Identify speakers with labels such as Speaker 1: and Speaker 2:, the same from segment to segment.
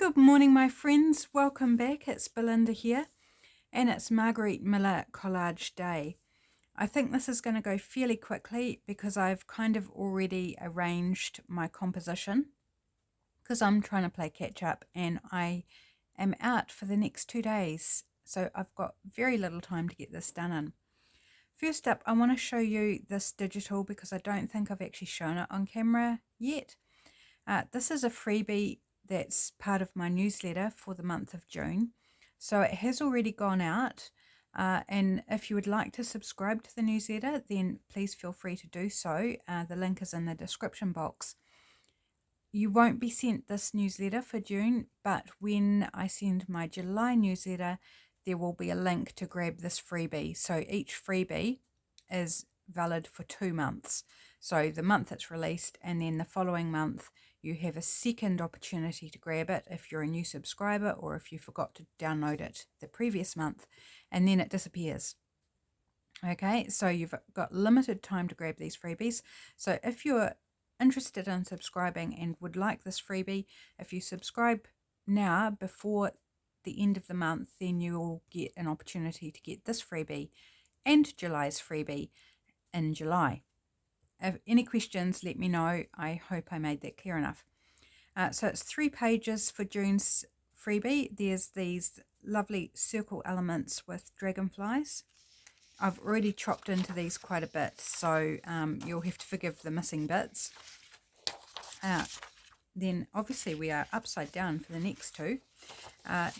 Speaker 1: Good morning, my friends. Welcome back. It's Belinda here, and it's Margarete Miller Collage Day. I think this is going to go fairly quickly because I've kind of already arranged my composition because I'm trying to play catch up and I am out for the next 2 days. So I've got very little time to get this done in. First up, I want to show you this digital because I don't think I've actually shown it on camera yet. This is a freebie that's part of my newsletter for the month of June. So it has already gone out. And if you would like to subscribe to the newsletter, then please feel free to do so. The link is in the description box. You won't be sent this newsletter for June, but when I send my July newsletter, there will be a link to grab this freebie. So each freebie is valid for 2 months. So the month it's released, and then the following month you have a second opportunity to grab it if you're a new subscriber or if you forgot to download it the previous month, and then it disappears. Okay, so you've got limited time to grab these freebies. So if you're interested in subscribing and would like this freebie, if you subscribe now before the end of the month, then you'll get an opportunity to get this freebie and July's freebie in July. If any questions, let me know. I hope I made that clear enough. So it's 3 pages for June's freebie. There's these lovely circle elements with dragonflies. I've already chopped into these quite a bit, so you'll have to forgive the missing bits. Then obviously we are upside down for the next 2.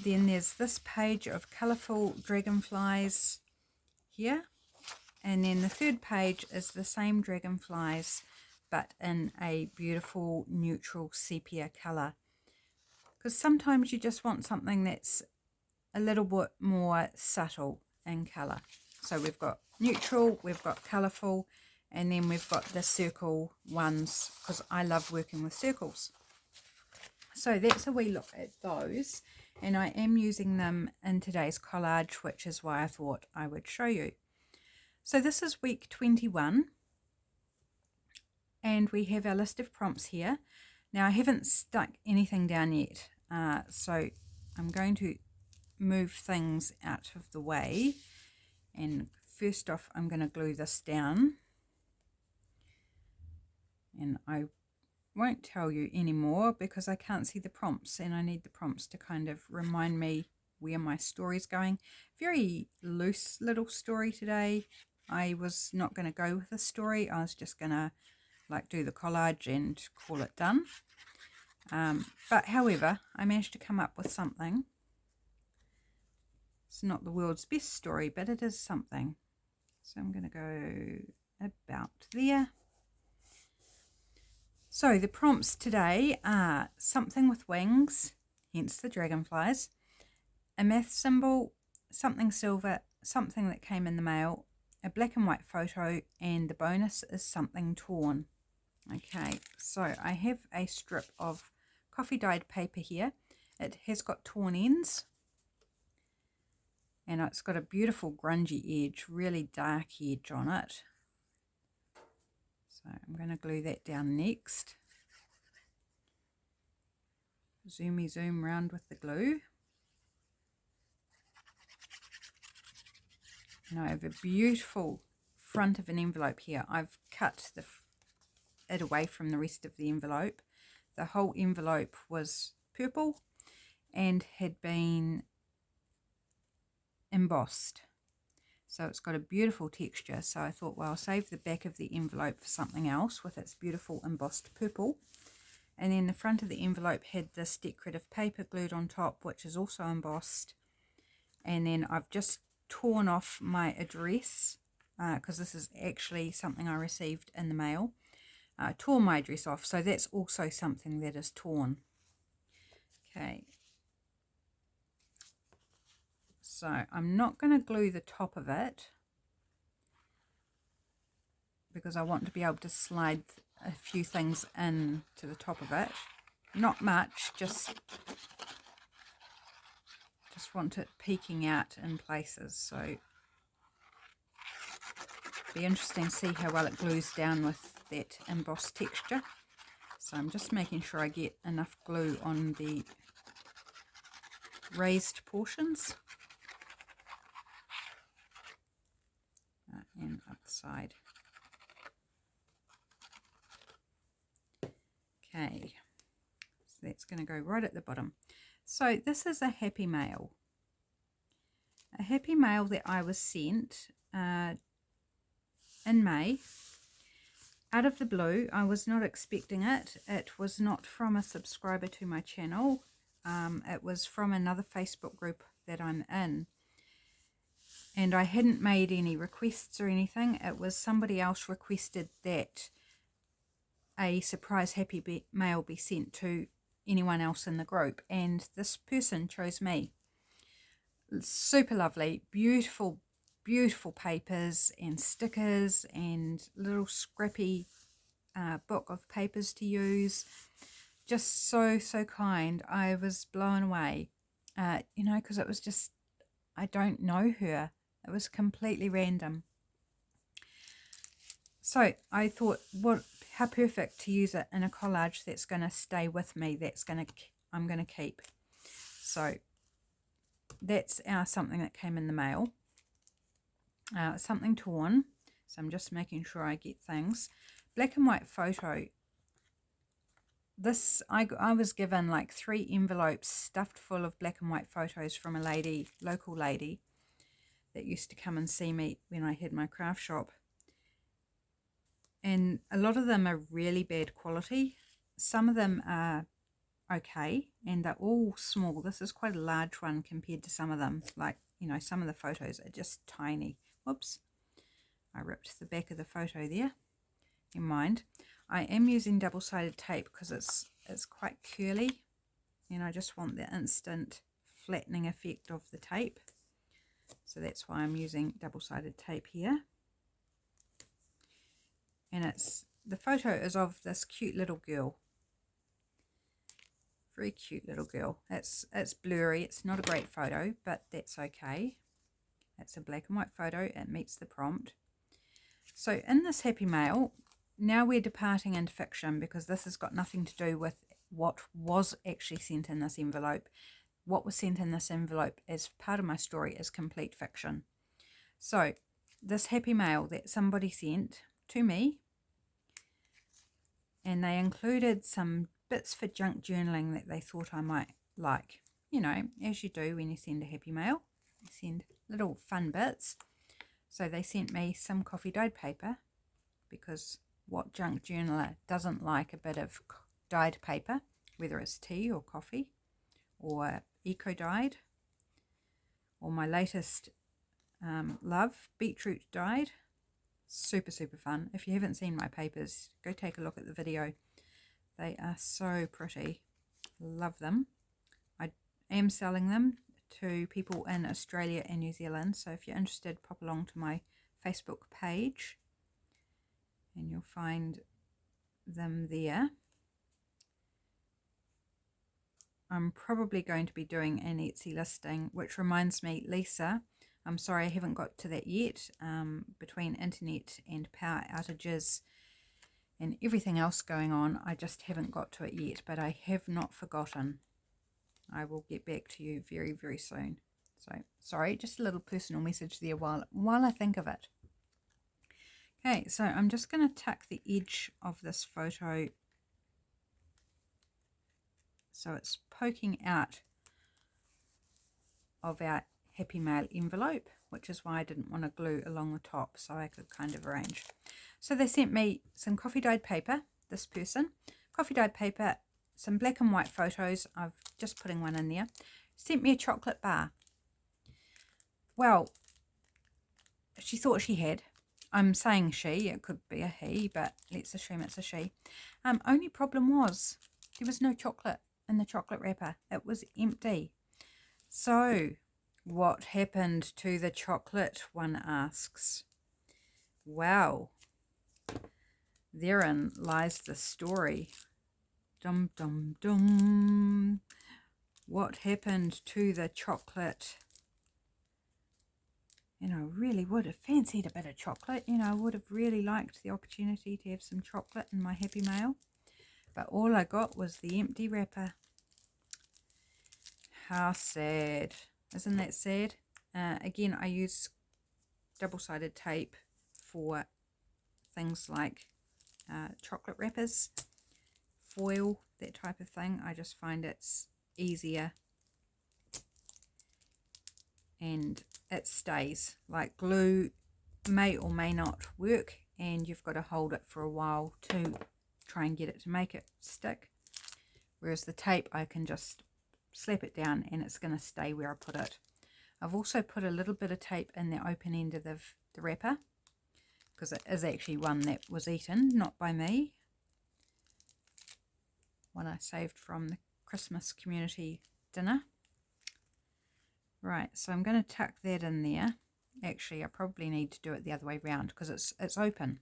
Speaker 1: Then there's this page of colourful dragonflies here. And then the 3rd page is the same dragonflies, but in a beautiful neutral sepia colour. Because sometimes you just want something that's a little bit more subtle in colour. So we've got neutral, we've got colourful, and then we've got the circle ones, because I love working with circles. So that's a wee look at those. And I am using them in today's collage, which is why I thought I would show you. So this is week 21, and we have our list of prompts here. Now I haven't stuck anything down yet, so I'm going to move things out of the way. And first off, I'm going to glue this down, and I won't tell you anymore because I can't see the prompts, and I need the prompts to kind of remind me where my story's going. Very loose little story today. I was not going to go with the story. I was just going to do the collage and call it done. But however, I managed to come up with something. It's not the world's best story, but it is something. So I'm going to go about there. So the prompts today are something with wings, hence the dragonflies, a math symbol, something silver, something that came in the mail, a black and white photo, and the bonus is something torn. Okay, so I have a strip of coffee dyed paper here. It has got torn ends, and it's got a beautiful grungy edge, really dark edge on it. So I'm going to glue that down next. Zoom round with the glue. And I have a beautiful front of an envelope here. I've cut it away from the rest of the envelope. The whole envelope was purple and had been embossed. So it's got a beautiful texture. So I thought, well, I'll save the back of the envelope for something else with its beautiful embossed purple. And then the front of the envelope had this decorative paper glued on top, which is also embossed. And then I've just torn off my address, because this is actually something I received in the mail. Tore my address off, so that's also something that is torn. Okay. So I'm not going to glue the top of it because I want to be able to slide a few things in to the top of it. Not much, just want it peeking out in places. So be interesting to see how well it glues down with that embossed texture. So I'm just making sure I get enough glue on the raised portions. And up the side. Okay, so that's going to go right at the bottom. So this is a happy mail. A happy mail that I was sent in May. Out of the blue. I was not expecting it. It was not from a subscriber to my channel. It was from another Facebook group that I'm in. And I hadn't made any requests or anything. It was somebody else requested that a surprise happy mail be sent to anyone else in the group. And this person chose me. Super lovely, beautiful, beautiful papers and stickers and little scrappy book of papers to use. Just so kind. I was blown away, you know, because it was just, I don't know her. It was completely random. So I thought, how perfect to use it in a collage that's going to stay with me, I'm going to keep. So that's something that came in the mail. Something torn, so I'm just making sure I get things. Black and white photo. This, I was given like 3 envelopes stuffed full of black and white photos from a lady, local lady, that used to come and see me when I had my craft shop. And a lot of them are really bad quality. Some of them are okay, and they're all small. This is quite a large one compared to some of them. Like, you know, some of the photos are just tiny. Whoops, I ripped the back of the photo there. Never mind. I am using double-sided tape because it's quite curly, and I just want the instant flattening effect of the tape. So that's why I'm using double-sided tape here. And the photo is of this cute little girl. Very cute little girl. It's blurry. It's not a great photo, but that's okay. It's a black and white photo. It meets the prompt. So in this happy mail, now we're departing into fiction, because this has got nothing to do with what was actually sent in this envelope. What was sent in this envelope as part of my story is complete fiction. So this happy mail that somebody sent to me, and they included some bits for junk journaling that they thought I might like. You know, as you do when you send a happy mail, you send little fun bits. So they sent me some coffee dyed paper, because what junk journaler doesn't like a bit of dyed paper, whether it's tea or coffee or eco dyed, or my latest love, beetroot dyed. Super fun. If you haven't seen my papers, go take a look at the video. They are so pretty. Love them. I am selling them to people in Australia and New Zealand, so if you're interested, pop along to my Facebook page and you'll find them there. I'm probably going to be doing an Etsy listing, which reminds me, Lisa, I'm sorry I haven't got to that yet. Between internet and power outages and everything else going on, I just haven't got to it yet, but I have not forgotten. I will get back to you very soon. So sorry, just a little personal message there while I think of it. Okay, so I'm just going to tuck the edge of this photo so it's poking out of our happy mail envelope, which is why I didn't want to glue along the top, so I could kind of arrange. So they sent me some coffee dyed paper, this person, coffee dyed paper, some black and white photos. I'm just putting one in there. Sent me a chocolate bar. Well, she thought she had. I'm saying she, it could be a he, but let's assume it's a she. Only problem was there was no chocolate in the chocolate wrapper. It was empty. So what happened to the chocolate, one asks. Well, therein lies the story. Dum dum dum. What happened to the chocolate? You know, really would have fancied a bit of chocolate. You know, I would have really liked the opportunity to have some chocolate in my happy mail. But all I got was the empty wrapper. How sad. Isn't that sad? Again, I use double-sided tape for things like chocolate wrappers, foil, that type of thing. I just find it's easier and it stays. Like glue may or may not work, and you've got to hold it for a while to try and get it to make it stick. Whereas the tape, I can just slap it down and it's going to stay where I put it. I've also put a little bit of tape in the open end of the wrapper, because it is actually one that was eaten, not by me. One I saved from the Christmas community dinner. Right, so I'm going to tuck that in there. Actually, I probably need to do it the other way around because it's open.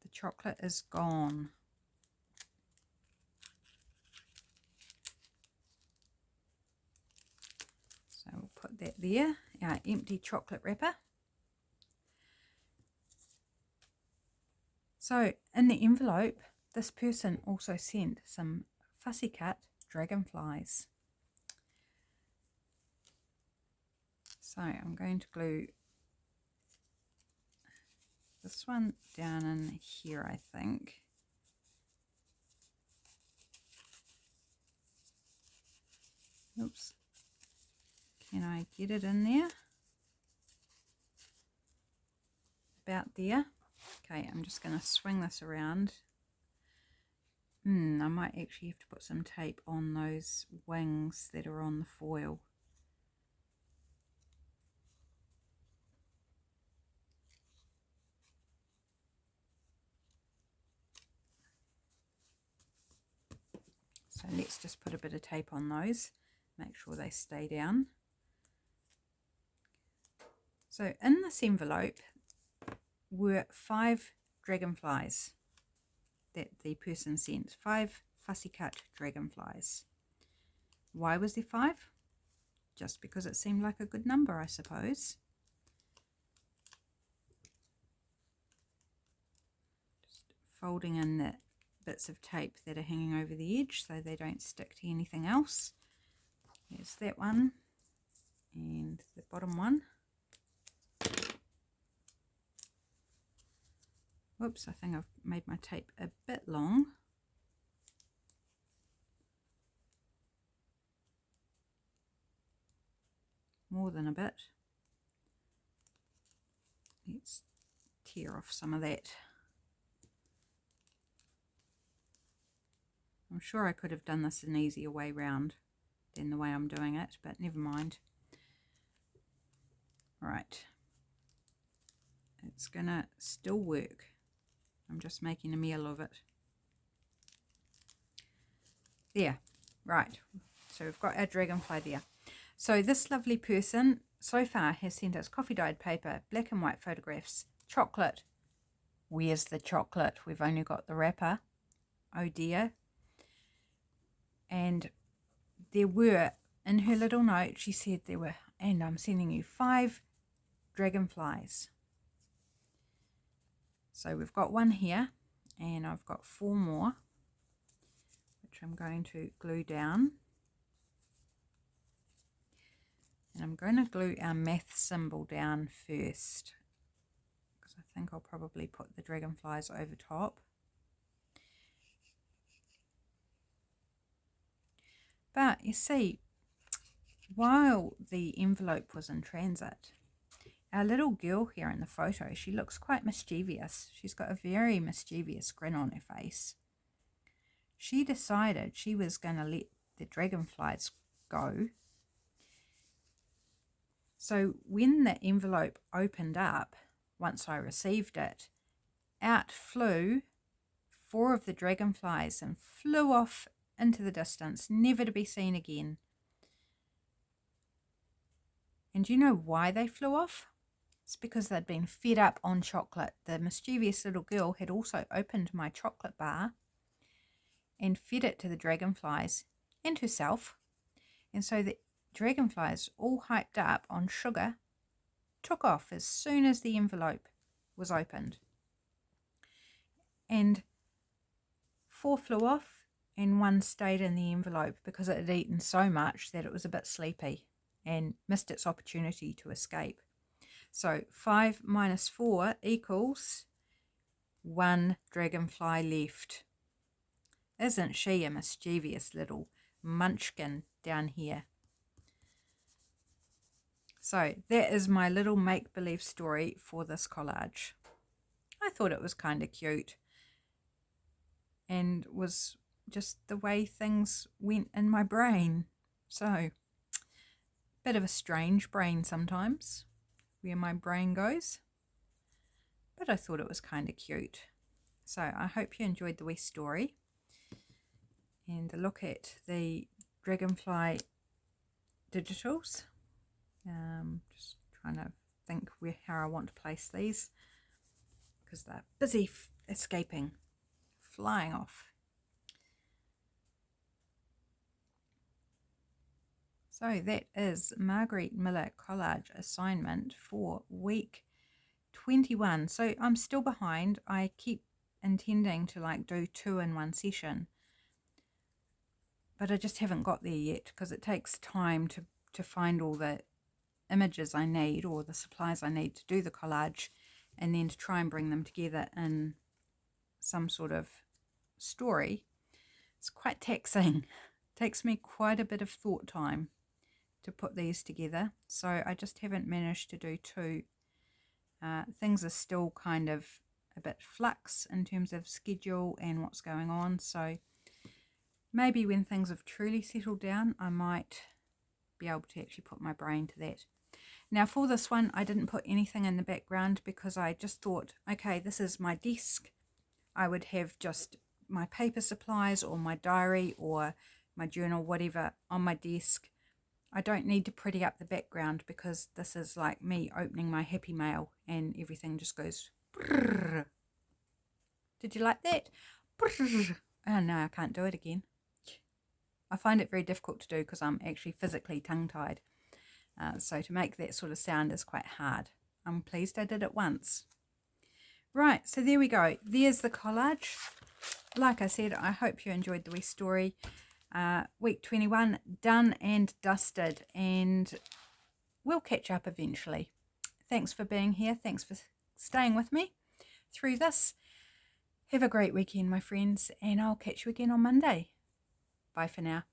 Speaker 1: The chocolate is gone. So we'll put that there, our empty chocolate wrapper. So in the envelope, this person also sent some fussy cut dragonflies. So I'm going to glue this one down in here, I think. Oops. Can I get it in there? About there. Okay, I'm just going to swing this around. I might actually have to put some tape on those wings that are on the foil. So let's just put a bit of tape on those, make sure they stay down. So in this envelope were 5 dragonflies that the person sent, 5 fussy cut dragonflies. Why was there 5? Just because it seemed like a good number, I suppose. Just folding in the bits of tape that are hanging over the edge so they don't stick to anything else. There's that one and the bottom one. Whoops, I think I've made my tape a bit long. More than a bit. Let's tear off some of that. I'm sure I could have done this an easier way round than the way I'm doing it, but never mind. Right. It's gonna still work. I'm just making a meal of it. There, right. So we've got our dragonfly there. So this lovely person so far has sent us coffee dyed paper, black and white photographs, chocolate. Where's the chocolate? We've only got the wrapper. Oh dear. And there were, in her little note, she said there were, and I'm sending you 5 dragonflies. So we've got one here, and I've got 4 more, which I'm going to glue down. And I'm going to glue our math symbol down first, because I think I'll probably put the dragonflies over top. But you see, while the envelope was in transit, our little girl here in the photo, she looks quite mischievous. She's got a very mischievous grin on her face. She decided she was going to let the dragonflies go. So when the envelope opened up, once I received it, out flew 4 of the dragonflies and flew off into the distance, never to be seen again. And do you know why they flew off? It's because they'd been fed up on chocolate. The mischievous little girl had also opened my chocolate bar and fed it to the dragonflies and herself. And so the dragonflies, all hyped up on sugar, took off as soon as the envelope was opened. And 4 flew off, and one stayed in the envelope because it had eaten so much that it was a bit sleepy and missed its opportunity to escape. So 5 minus 4 equals 1 dragonfly left. Isn't she a mischievous little munchkin down here? So that is my little make-believe story for this collage. I thought it was kind of cute and was just the way things went in my brain. So, bit of a strange brain sometimes, where my brain goes. But I thought it was kind of cute. So I hope you enjoyed the wee story. And a look at the dragonfly digitals. Just trying to think how I want to place these, because they're busy escaping, flying off. So that is Margarete Miller Collage assignment for week 21. So I'm still behind. I keep intending to do 2 in one session, but I just haven't got there yet because it takes time to find all the images I need or the supplies I need to do the collage, and then to try and bring them together in some sort of story. It's quite taxing. It takes me quite a bit of thought time to put these together, so I just haven't managed to do 2. Things are still kind of a bit flux in terms of schedule and what's going on, so maybe when things have truly settled down I might be able to actually put my brain to that. Now for this one I didn't put anything in the background because I just thought, okay, this is my desk. I would have just my paper supplies or my diary or my journal, whatever, on my desk. I don't need to pretty up the background because this is like me opening my Happy Mail and everything just goes brrr. Did you like that? Brrr. Oh no, I can't do it again. I find it very difficult to do because I'm actually physically tongue-tied. So to make that sort of sound is quite hard. I'm pleased I did it once. Right, so there we go. There's the collage. Like I said, I hope you enjoyed the wee story. Week 21 done and dusted, and we'll catch up eventually. Thanks for being here. Thanks for staying with me through this. Have a great weekend, my friends, and I'll catch you again on Monday. Bye for now.